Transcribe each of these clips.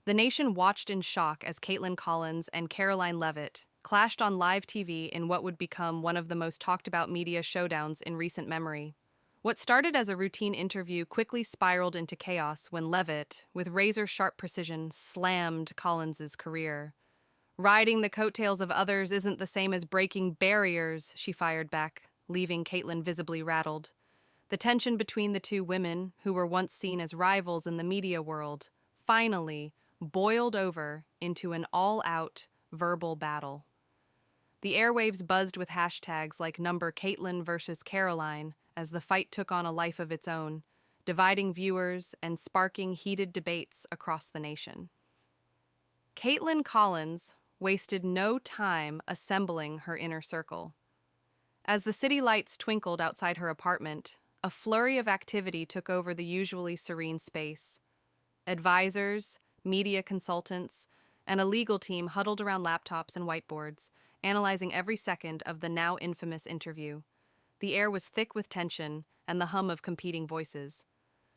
The nation watched in shock as Kaitlan Collins and Karoline Leavitt clashed on live TV in what would become one of the most talked about media showdowns in recent memory. What started as a routine interview quickly spiraled into chaos when Leavitt, with razor-sharp precision, slammed Collins's career. Riding the coattails of others isn't the same as breaking barriers, she fired back, leaving Kaitlan visibly rattled. The tension between the two women, who were once seen as rivals in the media world, finally boiled over into an all-out verbal battle. The airwaves buzzed with hashtags like number Kaitlan versus Karoline as the fight took on a life of its own, dividing viewers and sparking heated debates across the nation. Kaitlan Collins wasted no time assembling her inner circle. As the city lights twinkled outside her apartment, a flurry of activity took over the usually serene space. Advisors, media consultants, and a legal team huddled around laptops and whiteboards, analyzing every second of the now infamous interview. The air was thick with tension and the hum of competing voices.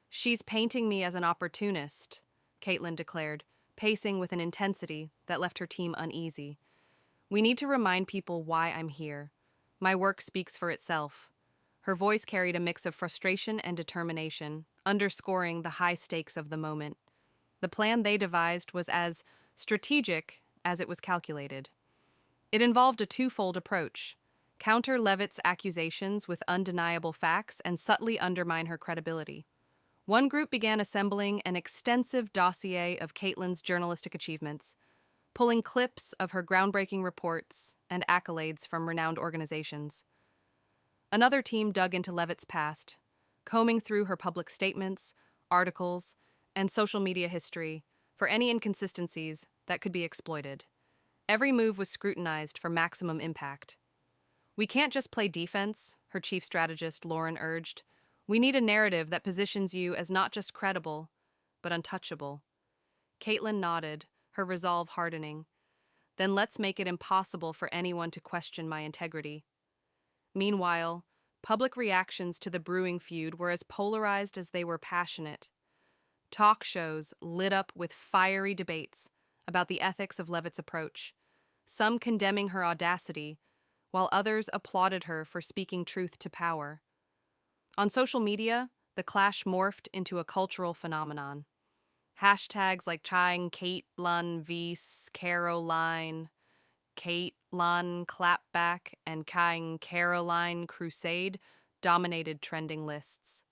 "She's painting me as an opportunist," Kaitlan declared, pacing with an intensity that left her team uneasy. "We need to remind people why I'm here. My work speaks for itself." Her voice carried a mix of frustration and determination, underscoring the high stakes of the moment. The plan they devised was as strategic as it was calculated. It involved a twofold approach: counter Leavitt's accusations with undeniable facts and subtly undermine her credibility. One group began assembling an extensive dossier of Kaitlan's journalistic achievements, pulling clips of her groundbreaking reports and accolades from renowned organizations. Another team dug into Leavitt's past, combing through her public statements, articles, and social media history for any inconsistencies that could be exploited. Every move was scrutinized for maximum impact. "We can't just play defense," her chief strategist Lauren urged. "We need a narrative that positions you as not just credible, but untouchable." Kaitlan nodded, her resolve hardening. "Then let's make it impossible for anyone to question my integrity." Meanwhile, public reactions to the brewing feud were as polarized as they were passionate. Talk shows lit up with fiery debates about the ethics of Leavitt's approach, some condemning her audacity, while others applauded her for speaking truth to power. On social media, the clash morphed into a cultural phenomenon. Hashtags like Chang Kaitlan vs. Karoline, Kaitlan clapback, and Kang Karoline crusade dominated trending lists.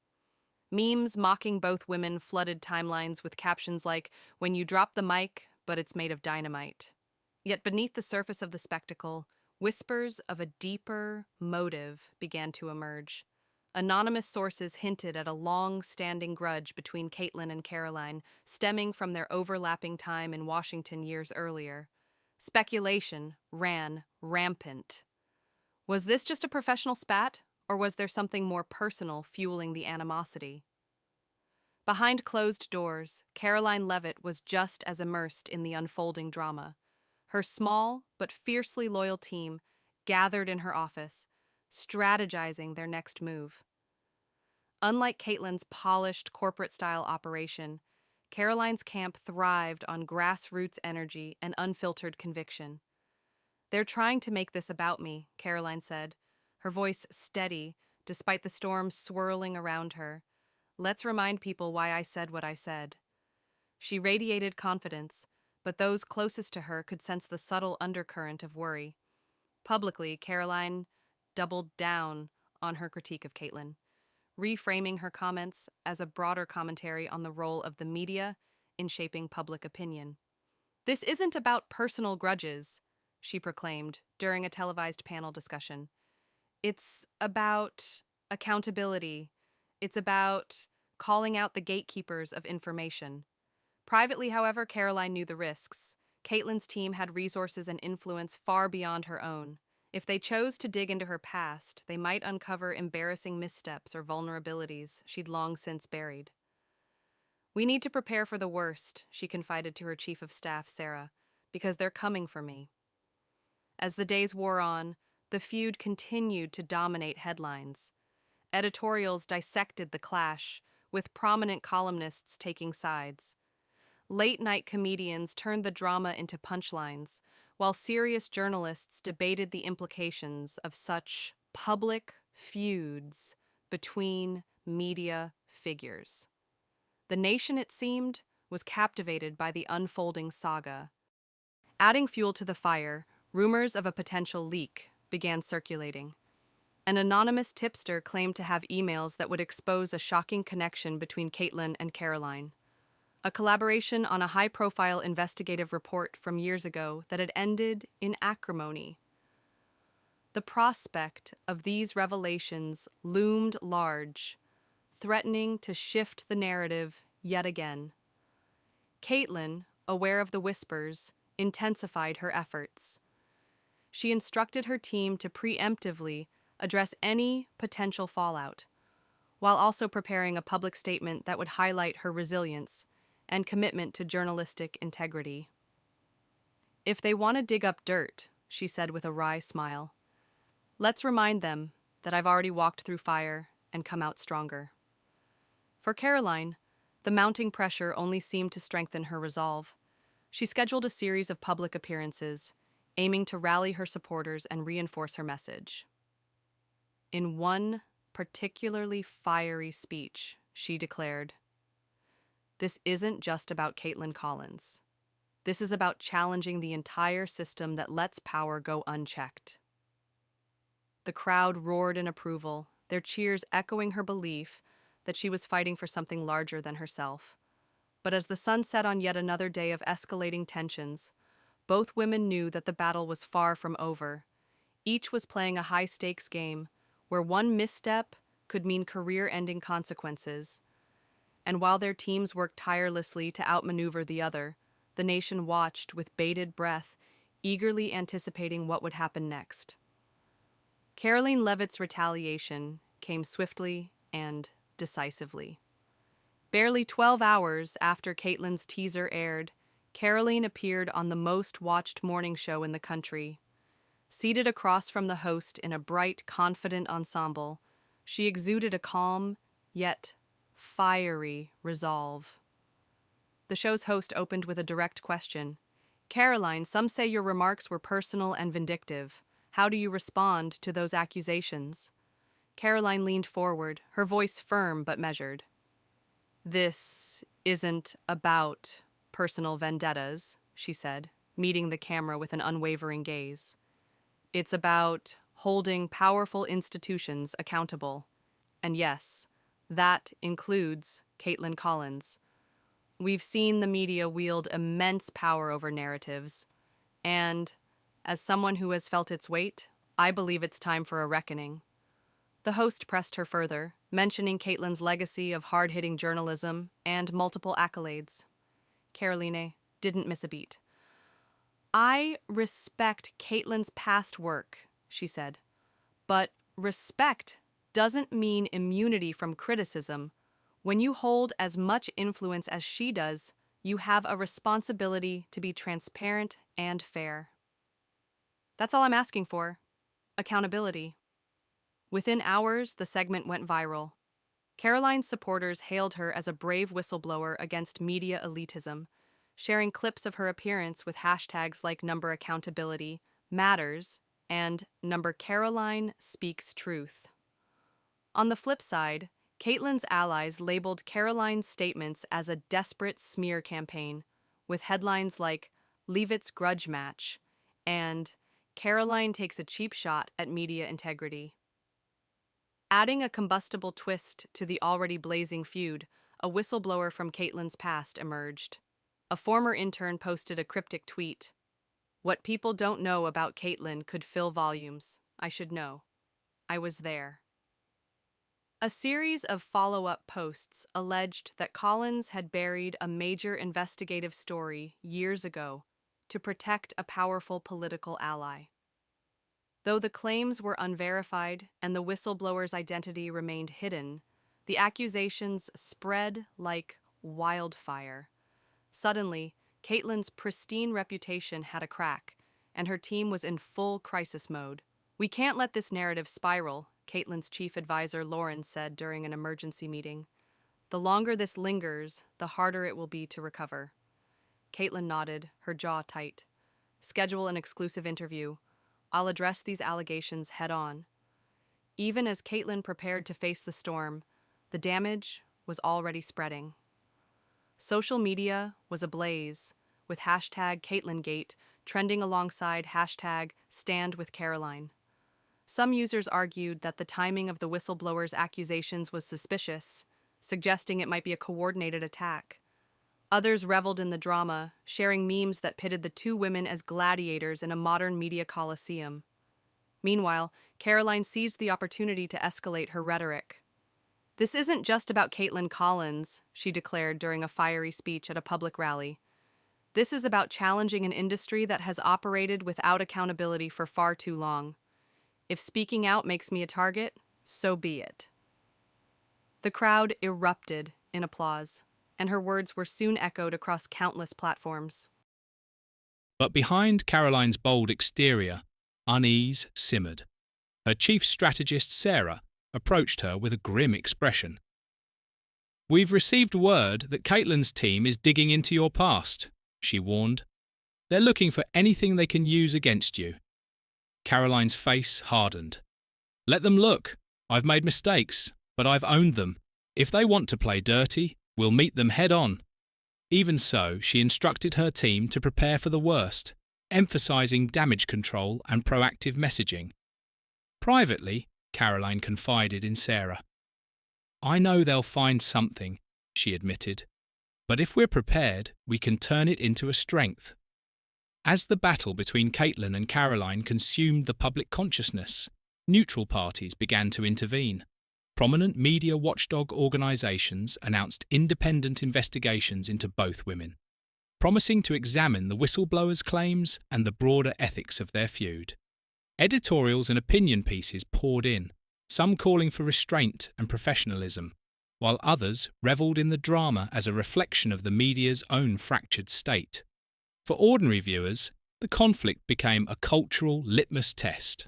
Memes mocking both women flooded timelines with captions like, "When you drop the mic, but it's made of dynamite." Yet beneath the surface of the spectacle, whispers of a deeper motive began to emerge. Anonymous sources hinted at a long-standing grudge between Kaitlan and Karoline, stemming from their overlapping time in Washington years earlier. Speculation ran rampant. Was this just a professional spat, or was there something more personal fueling the animosity? Behind closed doors, Karoline Leavitt was just as immersed in the unfolding drama. Her small but fiercely loyal team gathered in her office, strategizing their next move. Unlike Kaitlan's polished corporate-style operation, Karoline's camp thrived on grassroots energy and unfiltered conviction. "They're trying to make this about me," Karoline said, her voice steady despite the storm swirling around her. "Let's remind people why I said what I said." She radiated confidence, but those closest to her could sense the subtle undercurrent of worry. Publicly, Karoline doubled down on her critique of Kaitlan, reframing her comments as a broader commentary on the role of the media in shaping public opinion. "This isn't about personal grudges," she proclaimed during a televised panel discussion. "It's about accountability. It's about calling out the gatekeepers of information." Privately, however, Karoline knew the risks. Kaitlan's team had resources and influence far beyond her own. If they chose to dig into her past, they might uncover embarrassing missteps or vulnerabilities she'd long since buried. "We need to prepare for the worst," she confided to her chief of staff, Sarah, "because they're coming for me." As the days wore on, the feud continued to dominate headlines. Editorials dissected the clash, with prominent columnists taking sides. Late-night comedians turned the drama into punchlines, while serious journalists debated the implications of such public feuds between media figures. The nation, it seemed, was captivated by the unfolding saga. Adding fuel to the fire, rumors of a potential leak began circulating. An anonymous tipster claimed to have emails that would expose a shocking connection between Kaitlan and Karoline. A collaboration on a high-profile investigative report from years ago that had ended in acrimony. The prospect of these revelations loomed large, threatening to shift the narrative yet again. Kaitlan, aware of the whispers, intensified her efforts. She instructed her team to preemptively address any potential fallout, while also preparing a public statement that would highlight her resilience and commitment to journalistic integrity. "If they want to dig up dirt," she said with a wry smile, "let's remind them that I've already walked through fire and come out stronger." For Karoline, the mounting pressure only seemed to strengthen her resolve. She scheduled a series of public appearances, aiming to rally her supporters and reinforce her message. In one particularly fiery speech, she declared, "This isn't just about Kaitlan Collins. This is about challenging the entire system that lets power go unchecked." The crowd roared in approval, their cheers echoing her belief that she was fighting for something larger than herself. But as the sun set on yet another day of escalating tensions, both women knew that the battle was far from over. Each was playing a high-stakes game, where one misstep could mean career-ending consequences. And while their teams worked tirelessly to outmaneuver the other, the nation watched with bated breath, eagerly anticipating what would happen next. Karoline Leavitt's retaliation came swiftly and decisively. Barely 12 hours after Kaitlan's teaser aired, Karoline appeared on the most-watched morning show in the country. Seated across from the host in a bright, confident ensemble, she exuded a calm, yet fiery resolve. The show's host opened with a direct question. "Karoline, some say your remarks were personal and vindictive. How do you respond to those accusations?" Karoline leaned forward, her voice firm but measured. "This isn't about personal vendettas," she said, meeting the camera with an unwavering gaze. "It's about holding powerful institutions accountable. And yes, that includes Kaitlan Collins. We've seen the media wield immense power over narratives, and, as someone who has felt its weight, I believe it's time for a reckoning." The host pressed her further, mentioning Kaitlan's legacy of hard-hitting journalism and multiple accolades. Karoline didn't miss a beat. "I respect Kaitlan's past work," she said, "but respect doesn't mean immunity from criticism. When you hold as much influence as she does, you have a responsibility to be transparent and fair. That's all I'm asking for. Accountability." Within hours, the segment went viral. Karoline's supporters hailed her as a brave whistleblower against media elitism, sharing clips of her appearance with hashtags like #accountability matters and #Karoline speaks truth. On the flip side, Kaitlan's allies labeled Karoline's statements as a desperate smear campaign, with headlines like "Leavitt's grudge match" and "Karoline takes a cheap shot at media integrity." Adding a combustible twist to the already blazing feud, a whistleblower from Kaitlan's past emerged. A former intern posted a cryptic tweet. "What people don't know about Kaitlan could fill volumes. I should know. I was there." A series of follow-up posts alleged that Collins had buried a major investigative story years ago to protect a powerful political ally. Though the claims were unverified and the whistleblower's identity remained hidden, the accusations spread like wildfire. Suddenly, Kaitlan's pristine reputation had a crack, and her team was in full crisis mode. "We can't let this narrative spiral," Kaitlan's chief advisor Lauren said during an emergency meeting. "The longer this lingers, the harder it will be to recover." Kaitlan nodded, her jaw tight. Schedule an exclusive interview. I'll address these allegations head on. Even as Kaitlan prepared to face the storm, the damage was already spreading. Social media was ablaze, with hashtag CaitlinGate trending alongside hashtag StandWithCaroline. Some users argued that the timing of the whistleblower's accusations was suspicious, suggesting it might be a coordinated attack. Others reveled in the drama, sharing memes that pitted the two women as gladiators in a modern media coliseum. Meanwhile, Karoline seized the opportunity to escalate her rhetoric. "This isn't just about Kaitlan Collins," she declared during a fiery speech at a public rally. "This is about challenging an industry that has operated without accountability for far too long. If speaking out makes me a target, so be it." The crowd erupted in applause, and her words were soon echoed across countless platforms. But behind Karoline's bold exterior, unease simmered. Her chief strategist, Sarah, approached her with a grim expression. "We've received word that Kaitlan's team is digging into your past," she warned. "They're looking for anything they can use against you." Karoline's face hardened. "Let them look. I've made mistakes, but I've owned them. If they want to play dirty, we'll meet them head on." Even so, she instructed her team to prepare for the worst, emphasizing damage control and proactive messaging. Privately, Karoline confided in Sarah. "I know they'll find something," she admitted. "But if we're prepared, we can turn it into a strength." As the battle between Kaitlan and Karoline consumed the public consciousness, neutral parties began to intervene. Prominent media watchdog organisations announced independent investigations into both women, promising to examine the whistleblowers' claims and the broader ethics of their feud. Editorials and opinion pieces poured in, some calling for restraint and professionalism, while others revelled in the drama as a reflection of the media's own fractured state. For ordinary viewers, the conflict became a cultural litmus test.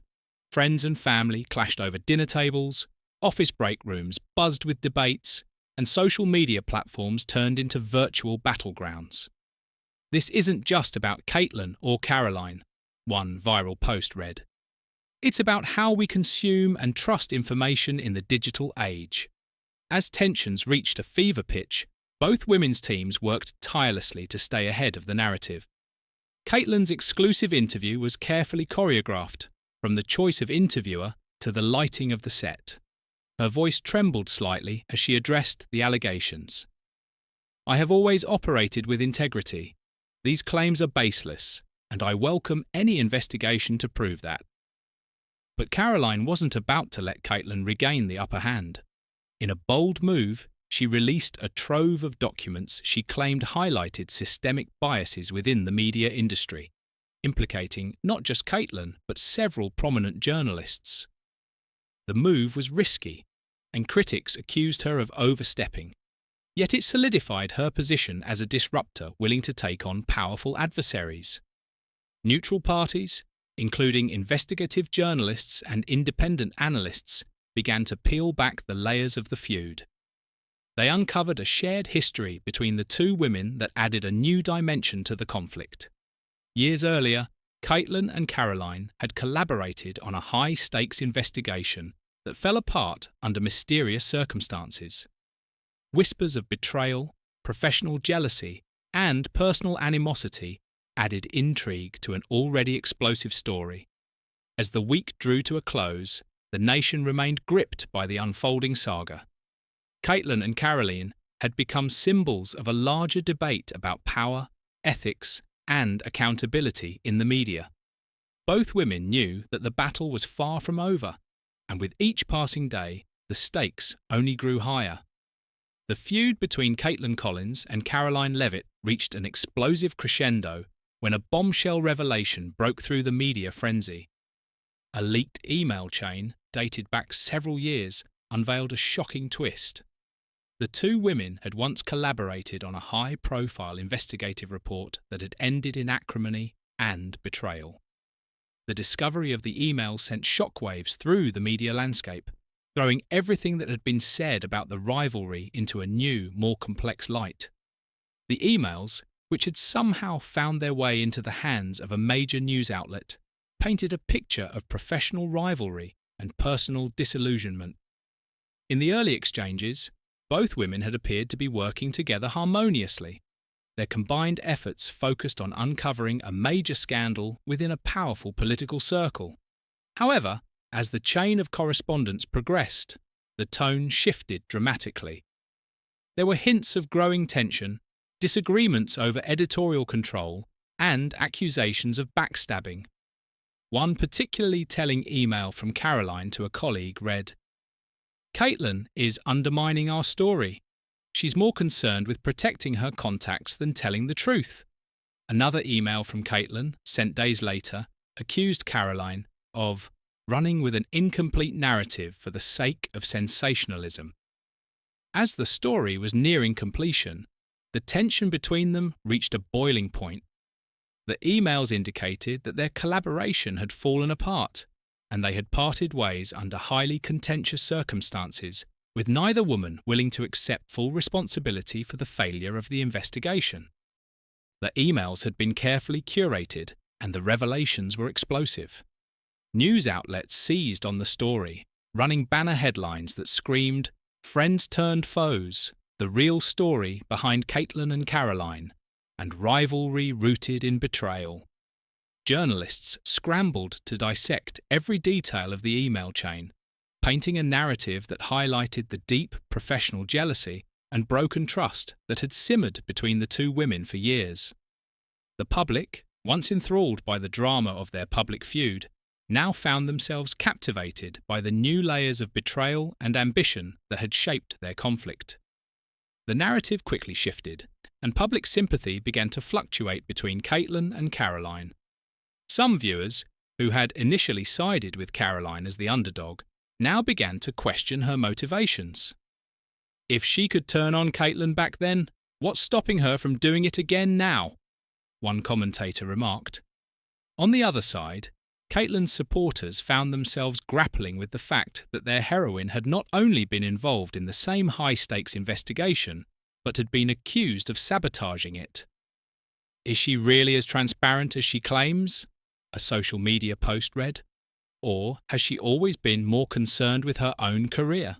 Friends and family clashed over dinner tables, office break rooms buzzed with debates, and social media platforms turned into virtual battlegrounds. "This isn't just about Kaitlan or Karoline," one viral post read. "It's about how we consume and trust information in the digital age." As tensions reached a fever pitch, both women's teams worked tirelessly to stay ahead of the narrative. Kaitlan's exclusive interview was carefully choreographed, from the choice of interviewer to the lighting of the set. Her voice trembled slightly as she addressed the allegations. "I have always operated with integrity. These claims are baseless, and I welcome any investigation to prove that." But Karoline wasn't about to let Kaitlan regain the upper hand. In a bold move, she released a trove of documents she claimed highlighted systemic biases within the media industry, implicating not just Kaitlan but several prominent journalists. The move was risky, and critics accused her of overstepping. Yet it solidified her position as a disruptor willing to take on powerful adversaries. Neutral parties, including investigative journalists and independent analysts, began to peel back the layers of the feud. They uncovered a shared history between the two women that added a new dimension to the conflict. Years earlier, Kaitlan and Karoline had collaborated on a high-stakes investigation that fell apart under mysterious circumstances. Whispers of betrayal, professional jealousy, and personal animosity added intrigue to an already explosive story. As the week drew to a close, the nation remained gripped by the unfolding saga. Kaitlan and Karoline had become symbols of a larger debate about power, ethics, and accountability in the media. Both women knew that the battle was far from over, and with each passing day, the stakes only grew higher. The feud between Kaitlan Collins and Karoline Leavitt reached an explosive crescendo when a bombshell revelation broke through the media frenzy. A leaked email chain, dated back several years, unveiled a shocking twist. The two women had once collaborated on a high-profile investigative report that had ended in acrimony and betrayal. The discovery of the emails sent shockwaves through the media landscape, throwing everything that had been said about the rivalry into a new, more complex light. The emails, which had somehow found their way into the hands of a major news outlet, painted a picture of professional rivalry and personal disillusionment. In the early exchanges, both women had appeared to be working together harmoniously. Their combined efforts focused on uncovering a major scandal within a powerful political circle. However, as the chain of correspondence progressed, the tone shifted dramatically. There were hints of growing tension, disagreements over editorial control, and accusations of backstabbing. One particularly telling email from Karoline to a colleague read, "Kaitlan is undermining our story. She's more concerned with protecting her contacts than telling the truth." Another email from Kaitlan, sent days later, accused Karoline of running with an incomplete narrative for the sake of sensationalism. As the story was nearing completion, the tension between them reached a boiling point. The emails indicated that their collaboration had fallen apart, and they had parted ways under highly contentious circumstances, with neither woman willing to accept full responsibility for the failure of the investigation. The emails had been carefully curated, and the revelations were explosive. News outlets seized on the story, running banner headlines that screamed, "Friends turned foes, the real story behind Kaitlan and Karoline," and "rivalry rooted in betrayal." Journalists scrambled to dissect every detail of the email chain, painting a narrative that highlighted the deep professional jealousy and broken trust that had simmered between the two women for years. The public, once enthralled by the drama of their public feud, now found themselves captivated by the new layers of betrayal and ambition that had shaped their conflict. The narrative quickly shifted, and public sympathy began to fluctuate between Kaitlan and Karoline. Some viewers, who had initially sided with Karoline as the underdog, now began to question her motivations. If she could turn on Kaitlan back then, what's stopping her from doing it again now? One commentator remarked. On the other side, Kaitlan's supporters found themselves grappling with the fact that their heroine had not only been involved in the same high-stakes investigation, but had been accused of sabotaging it. "Is she really as transparent as she claims?" a social media post read. "Or has she always been more concerned with her own career?"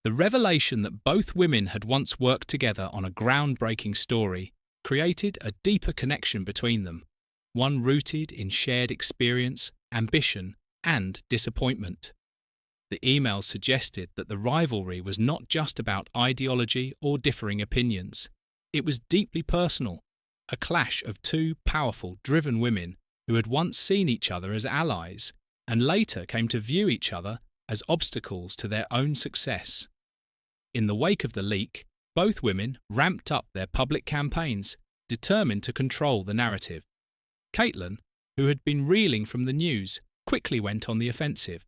The revelation that both women had once worked together on a groundbreaking story created a deeper connection between them, one rooted in shared experience, ambition, and disappointment. The emails suggested that the rivalry was not just about ideology or differing opinions. It was deeply personal, a clash of two powerful, driven women who had once seen each other as allies and later came to view each other as obstacles to their own success. In the wake of the leak, both women ramped up their public campaigns, determined to control the narrative. Kaitlan, who had been reeling from the news, quickly went on the offensive.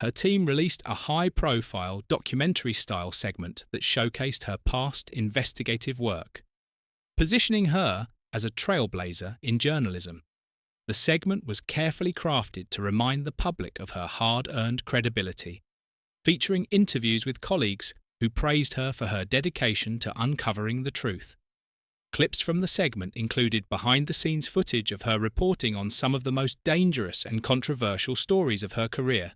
Her team released a high-profile documentary-style segment that showcased her past investigative work, positioning her as a trailblazer in journalism. The segment was carefully crafted to remind the public of her hard-earned credibility, featuring interviews with colleagues who praised her for her dedication to uncovering the truth. Clips from the segment included behind-the-scenes footage of her reporting on some of the most dangerous and controversial stories of her career,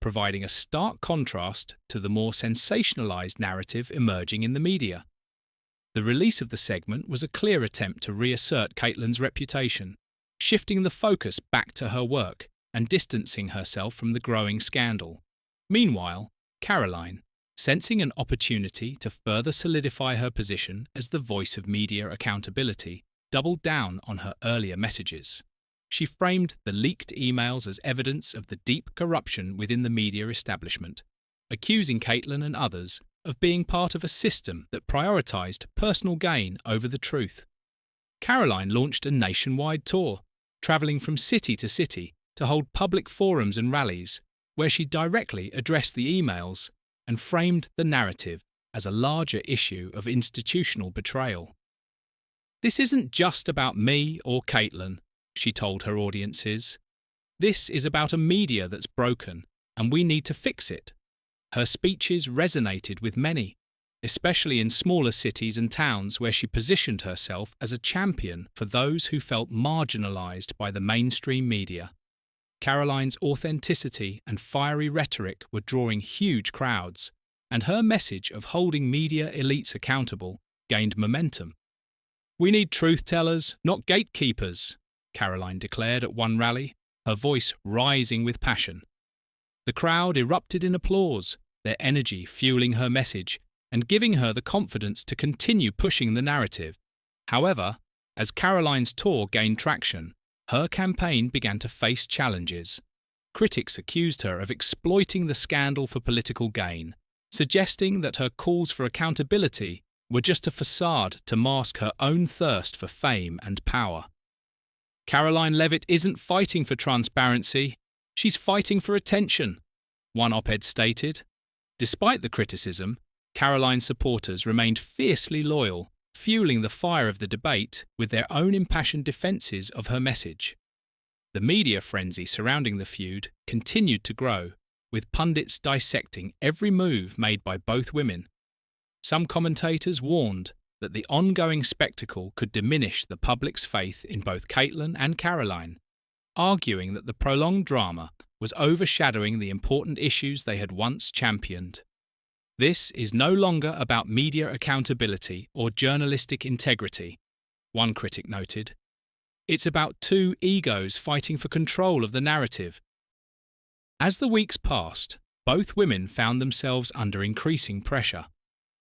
providing a stark contrast to the more sensationalized narrative emerging in the media. The release of the segment was a clear attempt to reassert Kaitlan's reputation, shifting the focus back to her work and distancing herself from the growing scandal. Meanwhile, Karoline, sensing an opportunity to further solidify her position as the voice of media accountability, doubled down on her earlier messages. She framed the leaked emails as evidence of the deep corruption within the media establishment, accusing Kaitlan and others of being part of a system that prioritized personal gain over the truth. Karoline launched a nationwide tour, traveling from city to city to hold public forums and rallies, where she directly addressed the emails and framed the narrative as a larger issue of institutional betrayal. "This isn't just about me or Kaitlan," she told her audiences. "This is about a media that's broken, and we need to fix it." Her speeches resonated with many, especially in smaller cities and towns where she positioned herself as a champion for those who felt marginalized by the mainstream media. Karoline's authenticity and fiery rhetoric were drawing huge crowds, and her message of holding media elites accountable gained momentum. "We need truth-tellers, not gatekeepers," Karoline declared at one rally, her voice rising with passion. The crowd erupted in applause, their energy fueling her message and giving her the confidence to continue pushing the narrative. However, as Karoline's tour gained traction, her campaign began to face challenges. Critics accused her of exploiting the scandal for political gain, suggesting that her calls for accountability were just a facade to mask her own thirst for fame and power. "Karoline Leavitt isn't fighting for transparency, she's fighting for attention," one op-ed stated. Despite the criticism, Karoline's supporters remained fiercely loyal, fueling the fire of the debate with their own impassioned defences of her message. The media frenzy surrounding the feud continued to grow, with pundits dissecting every move made by both women. Some commentators warned that the ongoing spectacle could diminish the public's faith in both Kaitlan and Karoline, arguing that the prolonged drama was overshadowing the important issues they had once championed. "This is no longer about media accountability or journalistic integrity," one critic noted. "It's about two egos fighting for control of the narrative." As the weeks passed, both women found themselves under increasing pressure.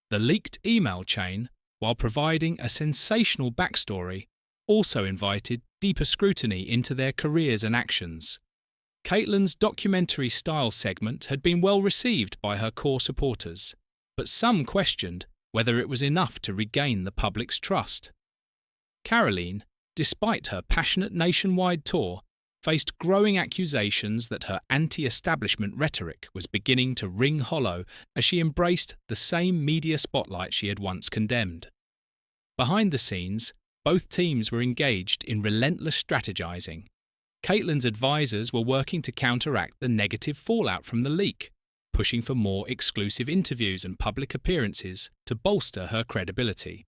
The leaked email chain, while providing a sensational backstory, also invited deeper scrutiny into their careers and actions. Kaitlan's documentary-style segment had been well received by her core supporters, but some questioned whether it was enough to regain the public's trust. Karoline, despite her passionate nationwide tour, faced growing accusations that her anti-establishment rhetoric was beginning to ring hollow as she embraced the same media spotlight she had once condemned. Behind the scenes, both teams were engaged in relentless strategizing. Kaitlan's advisors were working to counteract the negative fallout from the leak, pushing for more exclusive interviews and public appearances to bolster her credibility.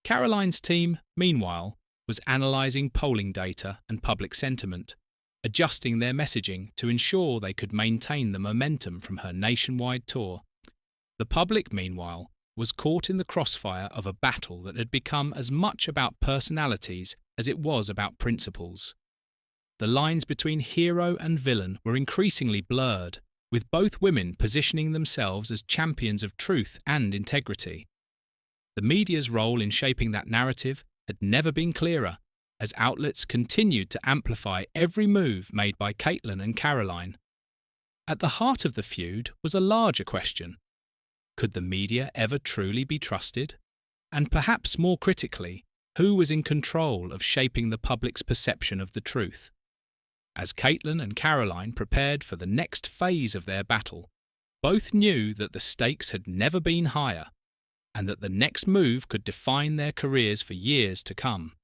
Karoline's team, meanwhile, was analysing polling data and public sentiment, adjusting their messaging to ensure they could maintain the momentum from her nationwide tour. The public, meanwhile, was caught in the crossfire of a battle that had become as much about personalities as it was about principles. The lines between hero and villain were increasingly blurred, with both women positioning themselves as champions of truth and integrity. The media's role in shaping that narrative had never been clearer, as outlets continued to amplify every move made by Kaitlan and Karoline. At the heart of the feud was a larger question. Could the media ever truly be trusted? And perhaps more critically, who was in control of shaping the public's perception of the truth? As Kaitlan and Karoline prepared for the next phase of their battle, both knew that the stakes had never been higher, and that the next move could define their careers for years to come.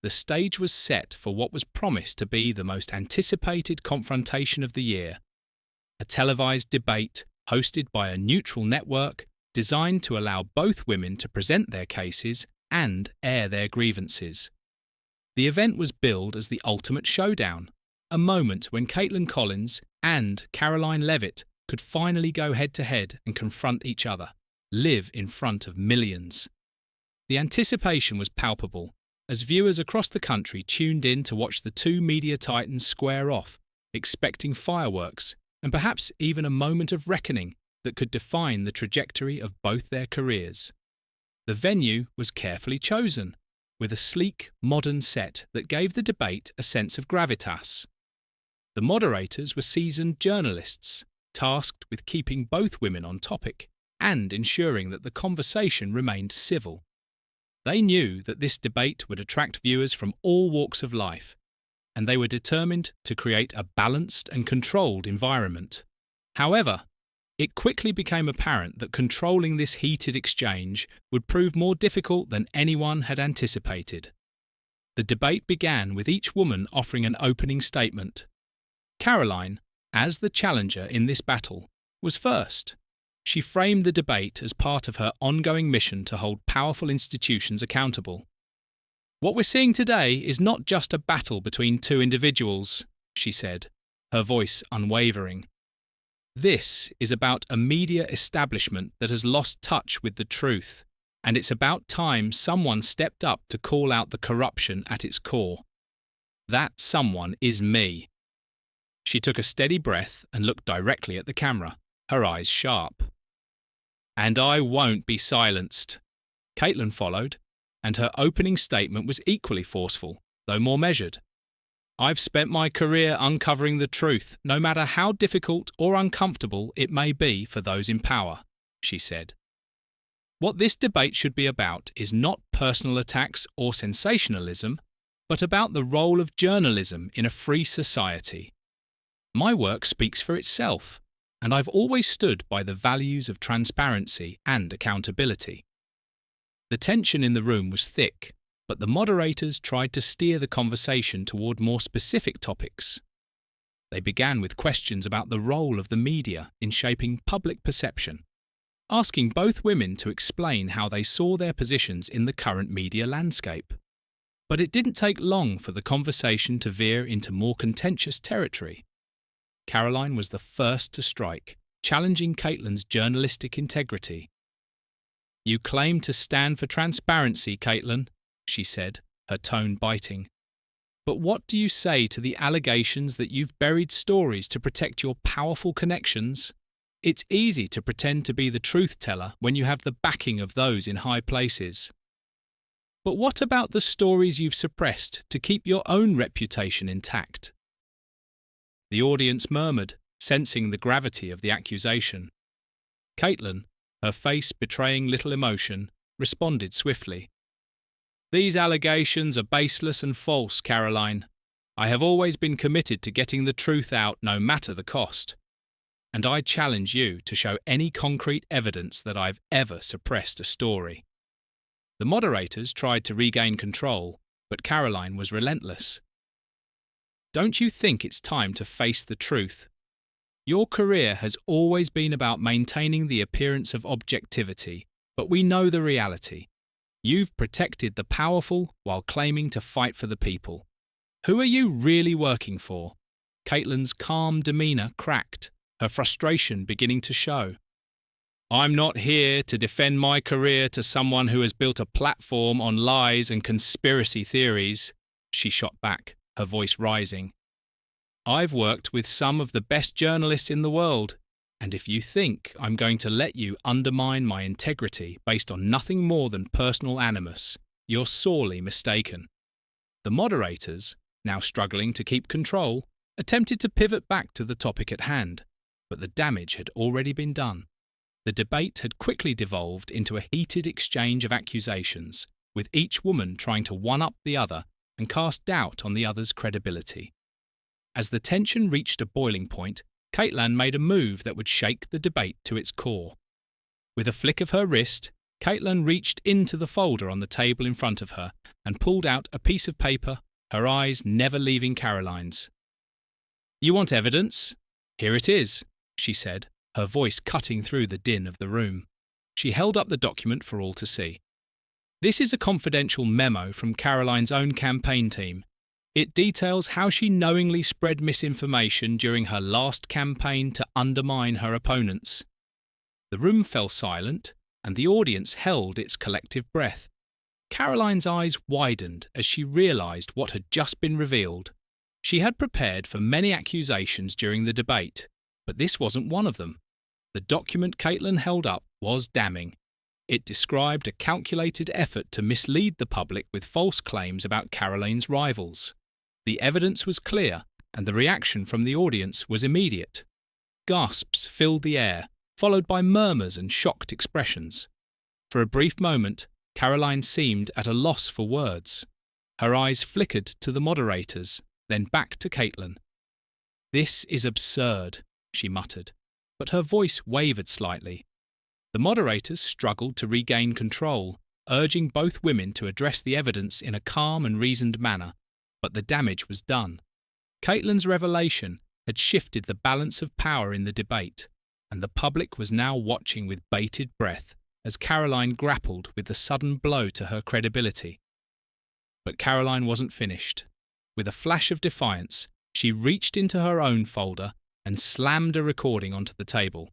The stage was set for what was promised to be the most anticipated confrontation of the year, a televised debate hosted by a neutral network designed to allow both women to present their cases and air their grievances. The event was billed as the ultimate showdown, a moment when Kaitlan Collins and Karoline Leavitt could finally go head-to-head and confront each other, live in front of millions. The anticipation was palpable, as viewers across the country tuned in to watch the two media titans square off, expecting fireworks and perhaps even a moment of reckoning that could define the trajectory of both their careers. The venue was carefully chosen, with a sleek, modern set that gave the debate a sense of gravitas. The moderators were seasoned journalists, tasked with keeping both women on topic and ensuring that the conversation remained civil. They knew that this debate would attract viewers from all walks of life, and they were determined to create a balanced and controlled environment. However, it quickly became apparent that controlling this heated exchange would prove more difficult than anyone had anticipated. The debate began with each woman offering an opening statement. Karoline, as the challenger in this battle, was first. She framed the debate as part of her ongoing mission to hold powerful institutions accountable. "What we're seeing today is not just a battle between two individuals," she said, her voice unwavering. "This is about a media establishment that has lost touch with the truth, and it's about time someone stepped up to call out the corruption at its core. That someone is me." She took a steady breath and looked directly at the camera, her eyes sharp. "And I won't be silenced." Kaitlan followed, and her opening statement was equally forceful, though more measured. "I've spent my career uncovering the truth, no matter how difficult or uncomfortable it may be for those in power," she said. "What this debate should be about is not personal attacks or sensationalism, but about the role of journalism in a free society. My work speaks for itself, and I've always stood by the values of transparency and accountability." The tension in the room was thick, but the moderators tried to steer the conversation toward more specific topics. They began with questions about the role of the media in shaping public perception, asking both women to explain how they saw their positions in the current media landscape. But it didn't take long for the conversation to veer into more contentious territory. Karoline was the first to strike, challenging Kaitlan's journalistic integrity. "You claim to stand for transparency, Kaitlan," she said, her tone biting. "But what do you say to the allegations that you've buried stories to protect your powerful connections? It's easy to pretend to be the truth teller when you have the backing of those in high places. But what about the stories you've suppressed to keep your own reputation intact?" The audience murmured, sensing the gravity of the accusation. Kaitlan, her face betraying little emotion, responded swiftly. "These allegations are baseless and false, Karoline. I have always been committed to getting the truth out no matter the cost. And I challenge you to show any concrete evidence that I've ever suppressed a story." The moderators tried to regain control, but Karoline was relentless. "Don't you think it's time to face the truth? Your career has always been about maintaining the appearance of objectivity, but we know the reality. You've protected the powerful while claiming to fight for the people. Who are you really working for?" Kaitlan's calm demeanour cracked, her frustration beginning to show. "I'm not here to defend my career to someone who has built a platform on lies and conspiracy theories," she shot back, her voice rising. "I've worked with some of the best journalists in the world, and if you think I'm going to let you undermine my integrity based on nothing more than personal animus, you're sorely mistaken." The moderators, now struggling to keep control, attempted to pivot back to the topic at hand, but the damage had already been done. The debate had quickly devolved into a heated exchange of accusations, with each woman trying to one-up the other and cast doubt on the other's credibility. As the tension reached a boiling point, Kaitlan made a move that would shake the debate to its core. With a flick of her wrist, Kaitlan reached into the folder on the table in front of her and pulled out a piece of paper, her eyes never leaving Karoline's. "You want evidence? Here it is," she said, her voice cutting through the din of the room. She held up the document for all to see. "This is a confidential memo from Karoline's own campaign team. It details how she knowingly spread misinformation during her last campaign to undermine her opponents." The room fell silent, and the audience held its collective breath. Karoline's eyes widened as she realised what had just been revealed. She had prepared for many accusations during the debate, but this wasn't one of them. The document Kaitlan held up was damning. It described a calculated effort to mislead the public with false claims about Karoline's rivals. The evidence was clear, and the reaction from the audience was immediate. Gasps filled the air, followed by murmurs and shocked expressions. For a brief moment, Karoline seemed at a loss for words. Her eyes flickered to the moderators, then back to Kaitlan. "This is absurd," she muttered, but her voice wavered slightly. The moderators struggled to regain control, urging both women to address the evidence in a calm and reasoned manner, but the damage was done. Kaitlan's revelation had shifted the balance of power in the debate. and the public was now watching with bated breath as Karoline grappled with the sudden blow to her credibility. But Karoline wasn't finished. With a flash of defiance, she reached into her own folder and slammed a recording onto the table.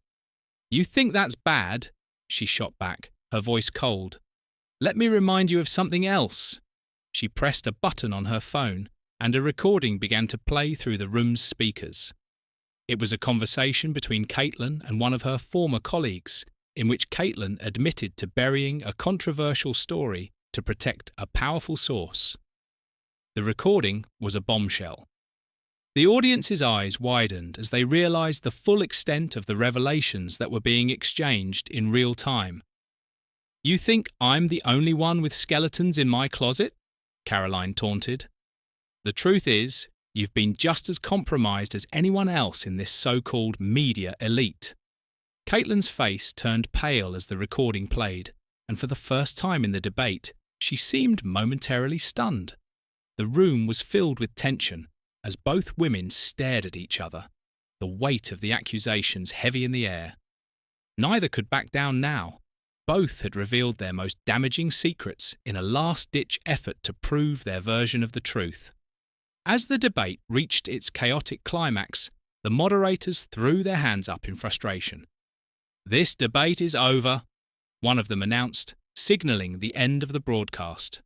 "You think that's bad?" she shot back, her voice cold. "Let me remind you of something else." She pressed a button on her phone, and a recording began to play through the room's speakers. It was a conversation between Kaitlan and one of her former colleagues, in which Kaitlan admitted to burying a controversial story to protect a powerful source. The recording was a bombshell. The audience's eyes widened as they realised the full extent of the revelations that were being exchanged in real time. "You think I'm the only one with skeletons in my closet?" Karoline taunted. "The truth is, you've been just as compromised as anyone else in this so-called media elite." Kaitlan's face turned pale as the recording played, and for the first time in the debate, she seemed momentarily stunned. The room was filled with tension as both women stared at each other, the weight of the accusations heavy in the air. Neither could back down now. Both had revealed their most damaging secrets in a last-ditch effort to prove their version of the truth. As the debate reached its chaotic climax, the moderators threw their hands up in frustration. "This debate is over," one of them announced, signalling the end of the broadcast.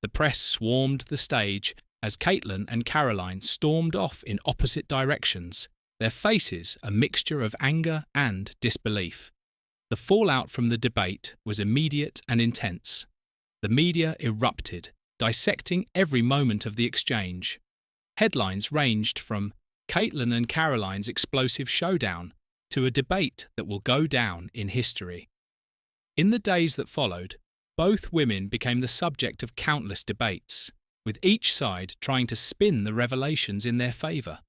The press swarmed the stage as Kaitlan and Karoline stormed off in opposite directions, their faces a mixture of anger and disbelief. The fallout from the debate was immediate and intense. The media erupted, dissecting every moment of the exchange. Headlines ranged from "Kaitlan and Karoline's explosive showdown" to "a debate that will go down in history." In the days that followed, both women became the subject of countless debates, with each side trying to spin the revelations in their favour.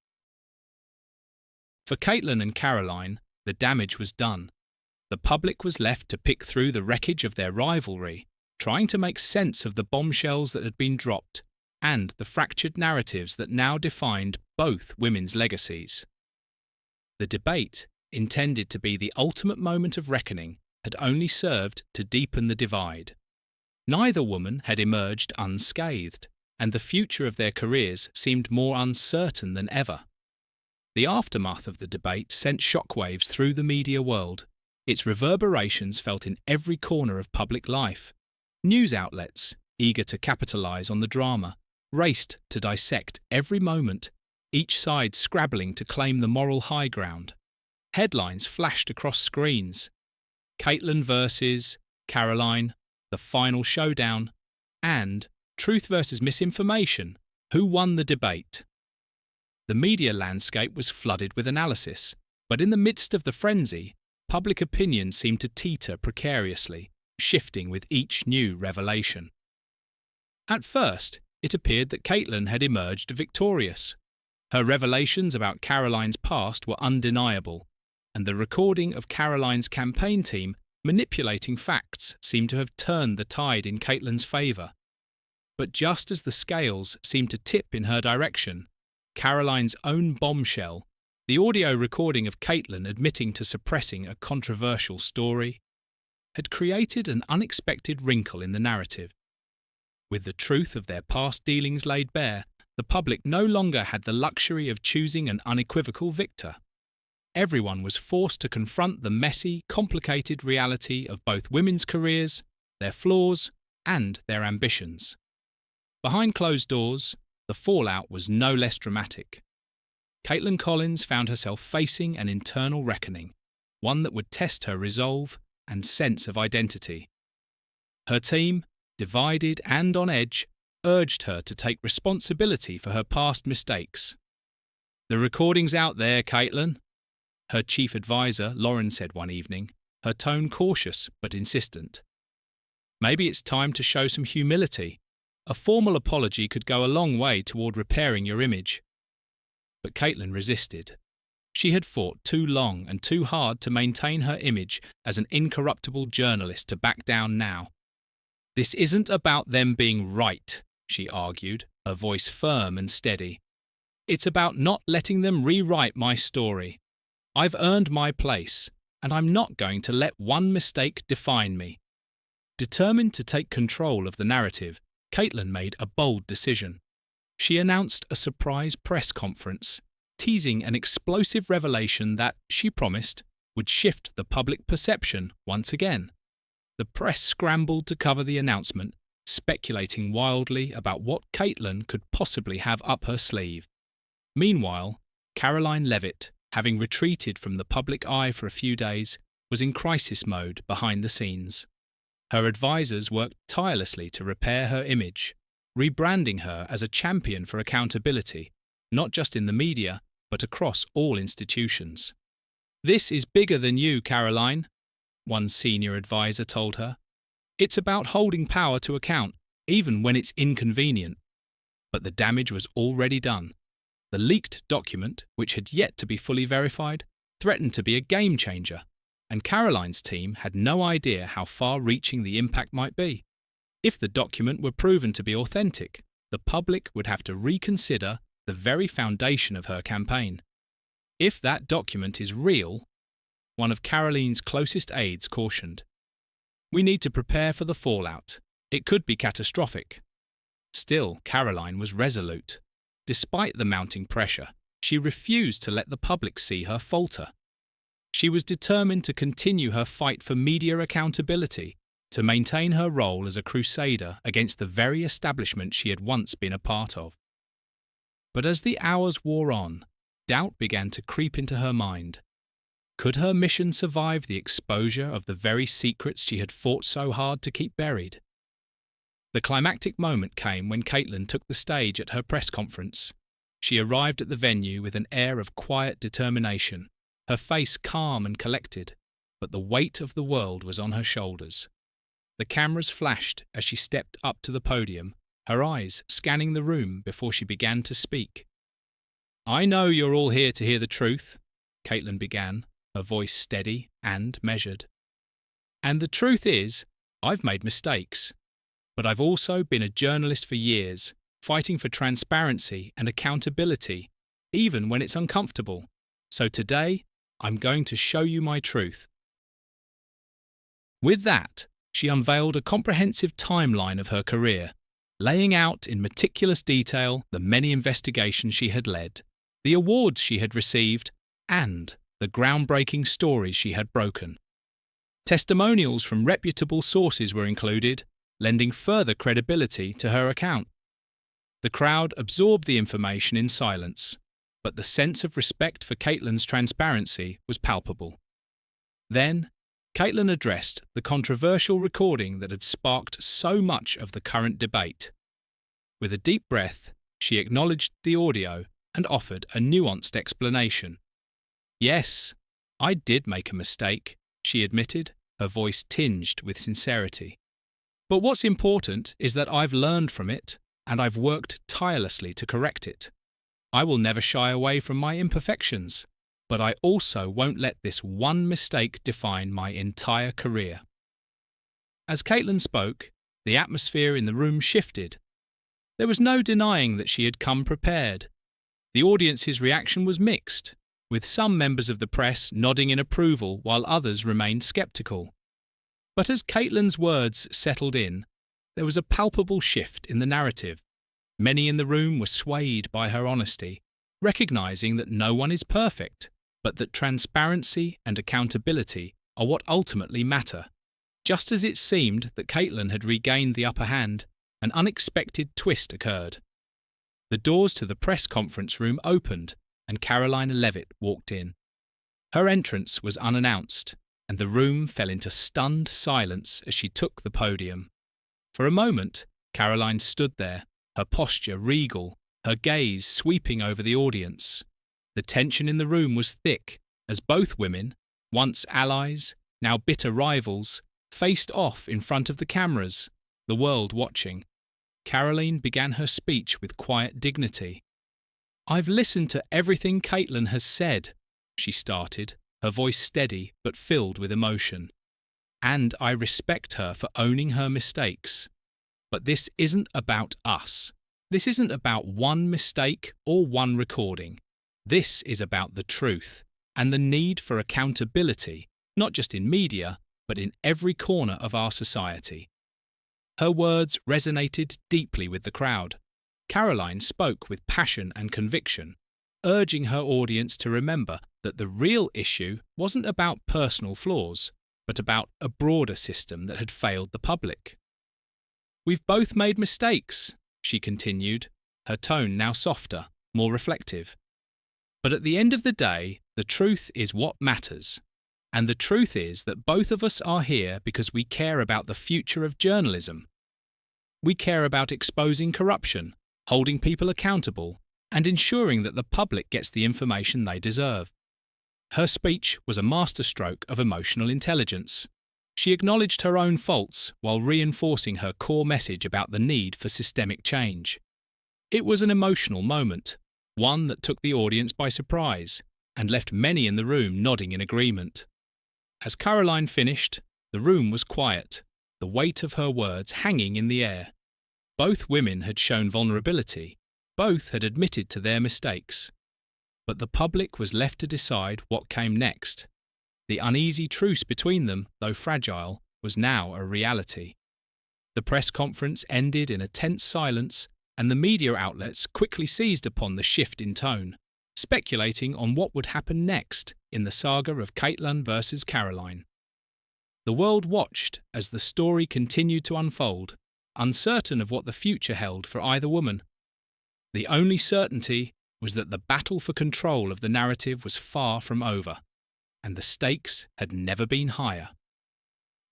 For Kaitlan and Karoline, the damage was done. The public was left to pick through the wreckage of their rivalry, trying to make sense of the bombshells that had been dropped and the fractured narratives that now defined both women's legacies. The debate, intended to be the ultimate moment of reckoning, had only served to deepen the divide. Neither woman had emerged unscathed, and the future of their careers seemed more uncertain than ever. The aftermath of the debate sent shockwaves through the media world. Its reverberations felt in every corner of public life. News outlets, eager to capitalise on the drama, raced to dissect every moment, each side scrabbling to claim the moral high ground. Headlines flashed across screens: "Kaitlan versus Karoline, the final showdown," and "Truth versus misinformation, who won the debate?" The media landscape was flooded with analysis, but in the midst of the frenzy, public opinion seemed to teeter precariously, shifting with each new revelation. At first, it appeared that Kaitlan had emerged victorious. Her revelations about Karoline's past were undeniable, and the recording of Karoline's campaign team manipulating facts seemed to have turned the tide in Kaitlan's favour. But just as the scales seemed to tip in her direction, Karoline's own bombshell, the audio recording of Kaitlan admitting to suppressing a controversial story, had created an unexpected wrinkle in the narrative. With the truth of their past dealings laid bare, the public no longer had the luxury of choosing an unequivocal victor. Everyone was forced to confront the messy, complicated reality of both women's careers, their flaws, and their ambitions. Behind closed doors, the fallout was no less dramatic. Kaitlan Collins found herself facing an internal reckoning, one that would test her resolve and sense of identity. Her team, divided and on edge, urged her to take responsibility for her past mistakes. "The recording's out there, Kaitlan," her chief advisor Lauren said one evening, her tone cautious but insistent. "Maybe it's time to show some humility. A formal apology could go a long way toward repairing your image." But Kaitlan resisted. She had fought too long and too hard to maintain her image as an incorruptible journalist to back down now. "This isn't about them being right," she argued, her voice firm and steady. "It's about not letting them rewrite my story. I've earned my place, and I'm not going to let one mistake define me. Determined to take control of the narrative, Kaitlan made a bold decision. She announced a surprise press conference, teasing an explosive revelation that, she promised, would shift the public perception once again. The press scrambled to cover the announcement, speculating wildly about what Kaitlan could possibly have up her sleeve. Meanwhile, Karoline Leavitt, having retreated from the public eye for a few days, was in crisis mode behind the scenes. Her advisors worked tirelessly to repair her image, rebranding her as a champion for accountability, not just in the media, but across all institutions. "This is bigger than you, Karoline," one senior advisor told her. "It's about holding power to account, even when it's inconvenient." But the damage was already done. The leaked document, which had yet to be fully verified, threatened to be a game changer, and Karoline's team had no idea how far-reaching the impact might be. If the document were proven to be authentic, the public would have to reconsider the very foundation of her campaign. If that document is real, one of Karoline's closest aides cautioned, "We need to prepare for the fallout. It could be catastrophic." Still, Karoline was resolute. Despite the mounting pressure, she refused to let the public see her falter. She was determined to continue her fight for media accountability, to maintain her role as a crusader against the very establishment she had once been a part of. But as the hours wore on, doubt began to creep into her mind. Could her mission survive the exposure of the very secrets she had fought so hard to keep buried? The climactic moment came when Kaitlan took the stage at her press conference. She arrived at the venue with an air of quiet determination, her face calm and collected, but the weight of the world was on her shoulders. The cameras flashed as she stepped up to the podium, her eyes scanning the room before she began to speak. "I know you're all here to hear the truth," Kaitlan began, her voice steady and measured. "And the truth is, I've made mistakes. But I've also been a journalist for years, fighting for transparency and accountability, even when it's uncomfortable. So today, I'm going to show you my truth." With that, she unveiled a comprehensive timeline of her career, laying out in meticulous detail the many investigations she had led, the awards she had received, and the groundbreaking stories she had broken. Testimonials from reputable sources were included, lending further credibility to her account. The crowd absorbed the information in silence, but the sense of respect for Kaitlan's transparency was palpable. Then, Kaitlan addressed the controversial recording that had sparked so much of the current debate. With a deep breath, she acknowledged the audio and offered a nuanced explanation. "Yes, I did make a mistake," she admitted, her voice tinged with sincerity. "But what's important is that I've learned from it, and I've worked tirelessly to correct it. I will never shy away from my imperfections, but I also won't let this one mistake define my entire career." As Kaitlan spoke, the atmosphere in the room shifted. There was no denying that she had come prepared. The audience's reaction was mixed, with some members of the press nodding in approval while others remained sceptical. But as Kaitlan's words settled in, there was a palpable shift in the narrative. Many in the room were swayed by her honesty, recognizing that no one is perfect, but that transparency and accountability are what ultimately matter. Just as it seemed that Kaitlan had regained the upper hand, an unexpected twist occurred. The doors to the press conference room opened, and Karoline Leavitt walked in. Her entrance was unannounced, and the room fell into stunned silence as she took the podium. For a moment, Karoline stood there, her posture regal, her gaze sweeping over the audience. The tension in the room was thick, as both women, once allies, now bitter rivals, faced off in front of the cameras, the world watching. Karoline began her speech with quiet dignity. "I've listened to everything Kaitlan has said," she started, her voice steady but filled with emotion. "And I respect her for owning her mistakes. But this isn't about us. This isn't about one mistake or one recording. This is about the truth and the need for accountability, not just in media, but in every corner of our society. Her words resonated deeply with the crowd. Karoline spoke with passion and conviction, urging her audience to remember that the real issue wasn't about personal flaws, but about a broader system that had failed the public. "We've both made mistakes," she continued, her tone now softer, more reflective. "But at the end of the day, the truth is what matters. And the truth is that both of us are here because we care about the future of journalism. We care about exposing corruption, holding people accountable, and ensuring that the public gets the information they deserve." Her speech was a masterstroke of emotional intelligence. She acknowledged her own faults while reinforcing her core message about the need for systemic change. It was an emotional moment, one that took the audience by surprise and left many in the room nodding in agreement. As Karoline finished, the room was quiet, the weight of her words hanging in the air. Both women had shown vulnerability, both had admitted to their mistakes. But the public was left to decide what came next. The uneasy truce between them, though fragile, was now a reality. The press conference ended in a tense silence, and the media outlets quickly seized upon the shift in tone, speculating on what would happen next in the saga of Kaitlan versus Karoline. The world watched as the story continued to unfold, uncertain of what the future held for either woman. The only certainty was that the battle for control of the narrative was far from over, and the stakes had never been higher.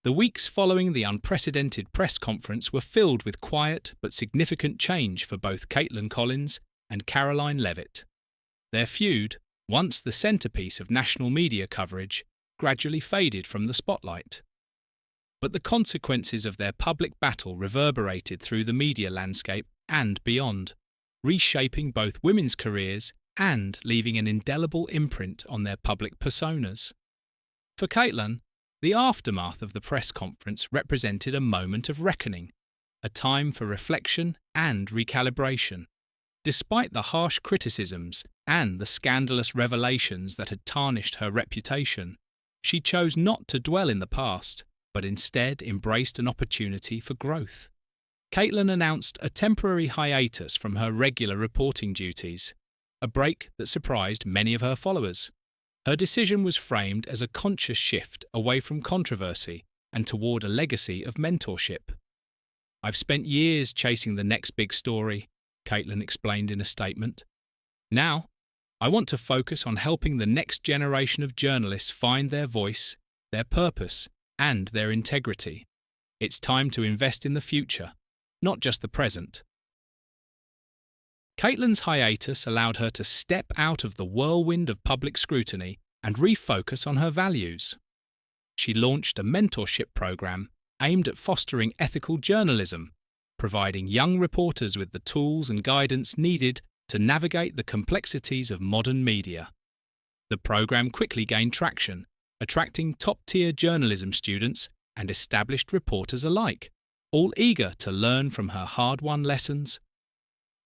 The weeks following the unprecedented press conference were filled with quiet but significant change for both Kaitlan Collins and Karoline Leavitt. Their feud, once the centrepiece of national media coverage, gradually faded from the spotlight. But the consequences of their public battle reverberated through the media landscape and beyond, reshaping both women's careers and leaving an indelible imprint on their public personas. For Kaitlan, the aftermath of the press conference represented a moment of reckoning, a time for reflection and recalibration. Despite the harsh criticisms and the scandalous revelations that had tarnished her reputation, she chose not to dwell in the past, but instead embraced an opportunity for growth. Kaitlan announced a temporary hiatus from her regular reporting duties, a break that surprised many of her followers. Her decision was framed as a conscious shift away from controversy and toward a legacy of mentorship. "I've spent years chasing the next big story," Kaitlan explained in a statement. "Now, I want to focus on helping the next generation of journalists find their voice, their purpose, and their integrity. It's time to invest in the future, not just the present." Kaitlan's hiatus allowed her to step out of the whirlwind of public scrutiny and refocus on her values. She launched a mentorship program aimed at fostering ethical journalism, providing young reporters with the tools and guidance needed to navigate the complexities of modern media. The program quickly gained traction, attracting top-tier journalism students and established reporters alike, all eager to learn from her hard-won lessons.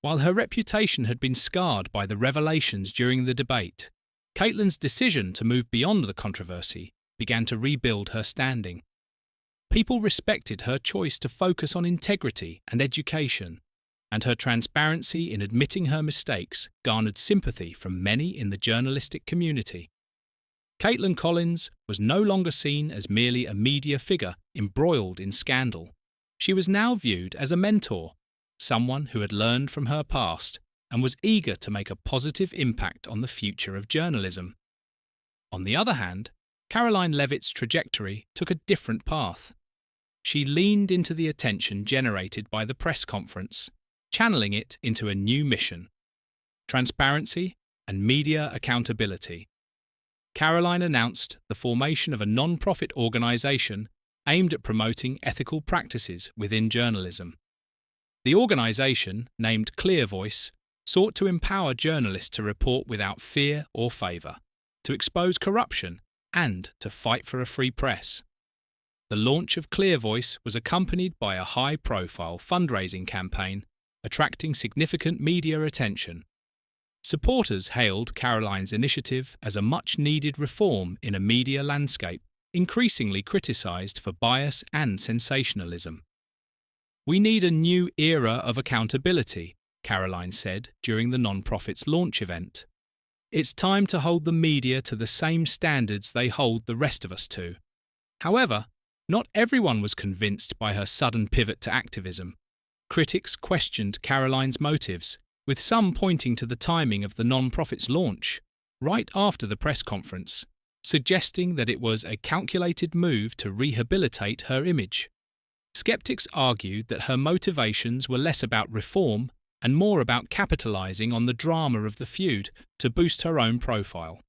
While her reputation had been scarred by the revelations during the debate, Kaitlan's decision to move beyond the controversy began to rebuild her standing. People respected her choice to focus on integrity and education, and her transparency in admitting her mistakes garnered sympathy from many in the journalistic community. Kaitlan Collins was no longer seen as merely a media figure embroiled in scandal. She was now viewed as a mentor, someone who had learned from her past and was eager to make a positive impact on the future of journalism. On the other hand, Karoline Leavitt's trajectory took a different path. She leaned into the attention generated by the press conference, channeling it into a new mission: transparency and media accountability. Karoline announced the formation of a non-profit organisation aimed at promoting ethical practices within journalism. The organisation, named Clear Voice, sought to empower journalists to report without fear or favour, to expose corruption, and to fight for a free press. The launch of Clear Voice was accompanied by a high-profile fundraising campaign, attracting significant media attention. Supporters hailed Karoline's initiative as a much-needed reform in a media landscape increasingly criticised for bias and sensationalism. "We need a new era of accountability," Karoline said during the nonprofit's launch event. "It's time to hold the media to the same standards they hold the rest of us to." However, not everyone was convinced by her sudden pivot to activism. Critics questioned Karoline's motives, with some pointing to the timing of the nonprofit's launch, right after the press conference, suggesting that it was a calculated move to rehabilitate her image. Skeptics argued that her motivations were less about reform and more about capitalizing on the drama of the feud to boost her own profile.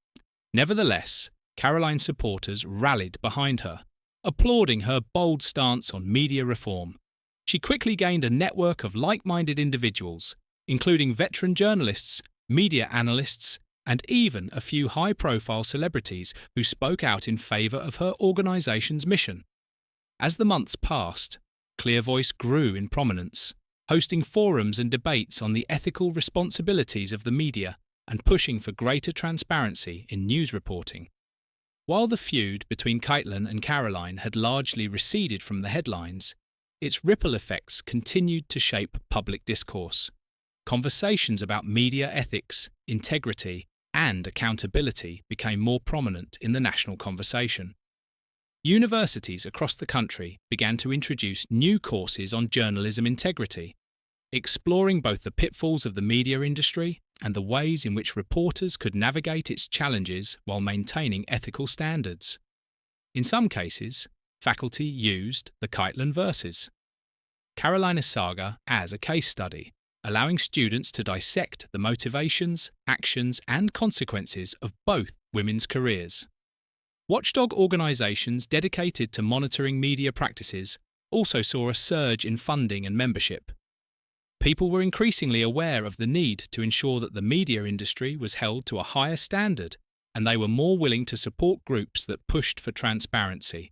Nevertheless, Karoline's supporters rallied behind her, applauding her bold stance on media reform. She quickly gained a network of like-minded individuals, including veteran journalists, media analysts, and even a few high-profile celebrities who spoke out in favor of her organization's mission. As the months passed, Clear Voice grew in prominence, hosting forums and debates on the ethical responsibilities of the media and pushing for greater transparency in news reporting. While the feud between Kaitlan and Karoline had largely receded from the headlines, its ripple effects continued to shape public discourse. Conversations about media ethics, integrity, and accountability became more prominent in the national conversation. Universities across the country began to introduce new courses on journalism integrity, exploring both the pitfalls of the media industry and the ways in which reporters could navigate its challenges while maintaining ethical standards. In some cases, faculty used the Kaitlan verses, Karoline saga as a case study, allowing students to dissect the motivations, actions, and consequences of both women's careers. Watchdog organisations dedicated to monitoring media practices also saw a surge in funding and membership. People were increasingly aware of the need to ensure that the media industry was held to a higher standard, and they were more willing to support groups that pushed for transparency.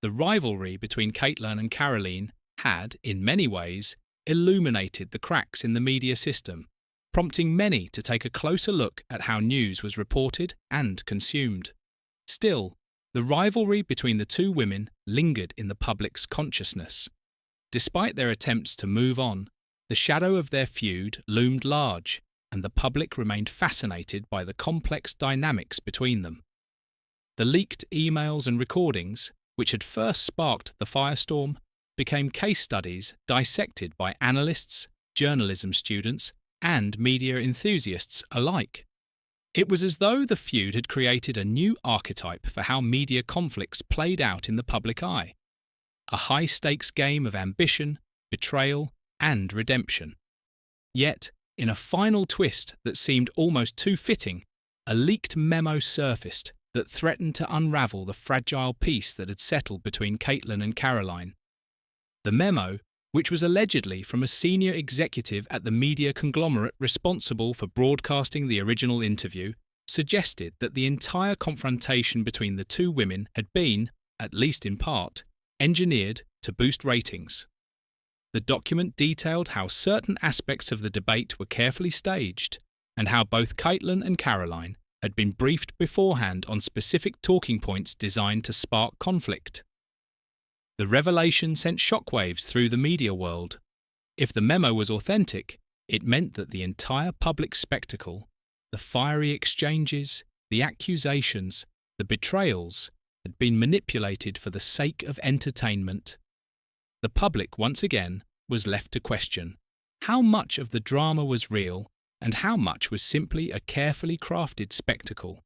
The rivalry between Kaitlan and Karoline had, in many ways, illuminated the cracks in the media system, prompting many to take a closer look at how news was reported and consumed. Still, the rivalry between the two women lingered in the public's consciousness. Despite their attempts to move on, the shadow of their feud loomed large, and the public remained fascinated by the complex dynamics between them. The leaked emails and recordings, which had first sparked the firestorm, became case studies dissected by analysts, journalism students, and media enthusiasts alike. It was as though the feud had created a new archetype for how media conflicts played out in the public eye. A high-stakes game of ambition, betrayal, and redemption. Yet, in a final twist that seemed almost too fitting, a leaked memo surfaced that threatened to unravel the fragile peace that had settled between Kaitlan and Karoline. The memo, which was allegedly from a senior executive at the media conglomerate responsible for broadcasting the original interview, suggested that the entire confrontation between the two women had been, at least in part, engineered to boost ratings. The document detailed how certain aspects of the debate were carefully staged, and how both Kaitlan and Karoline had been briefed beforehand on specific talking points designed to spark conflict. The revelation sent shockwaves through the media world. If the memo was authentic, it meant that the entire public spectacle, the fiery exchanges, the accusations, the betrayals, had been manipulated for the sake of entertainment. The public, once again, was left to question how much of the drama was real and how much was simply a carefully crafted spectacle.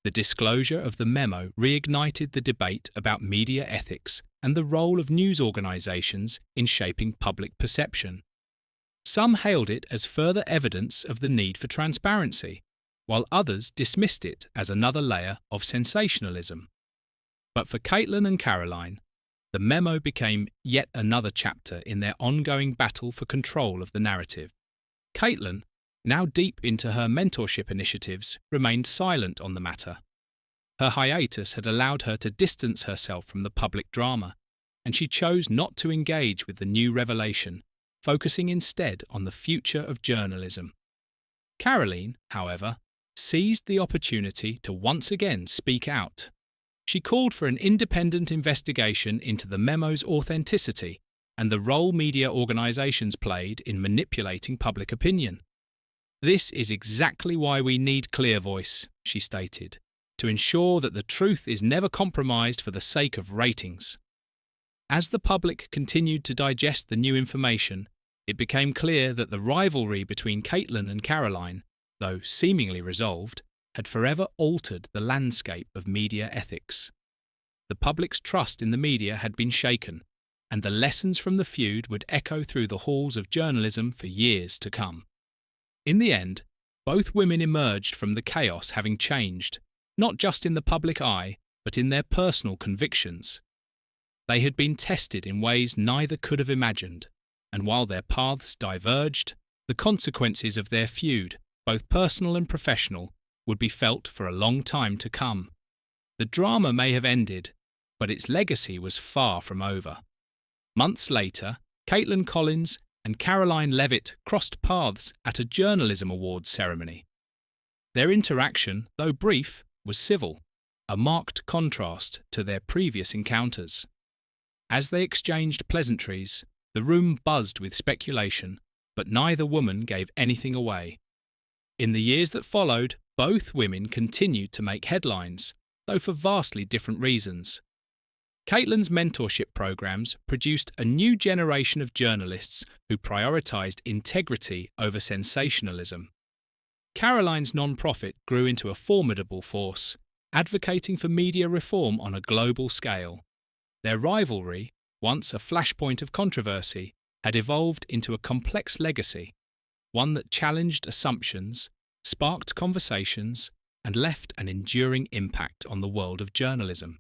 The disclosure of the memo reignited the debate about media ethics and the role of news organisations in shaping public perception. Some hailed it as further evidence of the need for transparency, while others dismissed it as another layer of sensationalism. But for Kaitlan and Karoline, the memo became yet another chapter in their ongoing battle for control of the narrative. Kaitlan, now deep into her mentorship initiatives, remained silent on the matter. Her hiatus had allowed her to distance herself from the public drama, and she chose not to engage with the new revelation, focusing instead on the future of journalism. Karoline, however, seized the opportunity to once again speak out. She called for an independent investigation into the memo's authenticity and the role media organisations played in manipulating public opinion. "This is exactly why we need clear voice," she stated, "to ensure that the truth is never compromised for the sake of ratings." As the public continued to digest the new information, it became clear that the rivalry between Kaitlan and Karoline, though seemingly resolved, had forever altered the landscape of media ethics. The public's trust in the media had been shaken, and the lessons from the feud would echo through the halls of journalism for years to come. In the end, both women emerged from the chaos having changed, not just in the public eye, but in their personal convictions. They had been tested in ways neither could have imagined, and while their paths diverged, the consequences of their feud, both personal and professional, would be felt for a long time to come. The drama may have ended, but its legacy was far from over. Months later, Kaitlan Collins and Karoline Leavitt crossed paths at a journalism awards ceremony. Their interaction, though brief, was civil, a marked contrast to their previous encounters. As they exchanged pleasantries, the room buzzed with speculation, but neither woman gave anything away. In the years that followed, both women continued to make headlines, though for vastly different reasons. Kaitlan's mentorship programs produced a new generation of journalists who prioritised integrity over sensationalism. Karoline's non-profit grew into a formidable force, advocating for media reform on a global scale. Their rivalry, once a flashpoint of controversy, had evolved into a complex legacy, one that challenged assumptions, sparked conversations, and left an enduring impact on the world of journalism.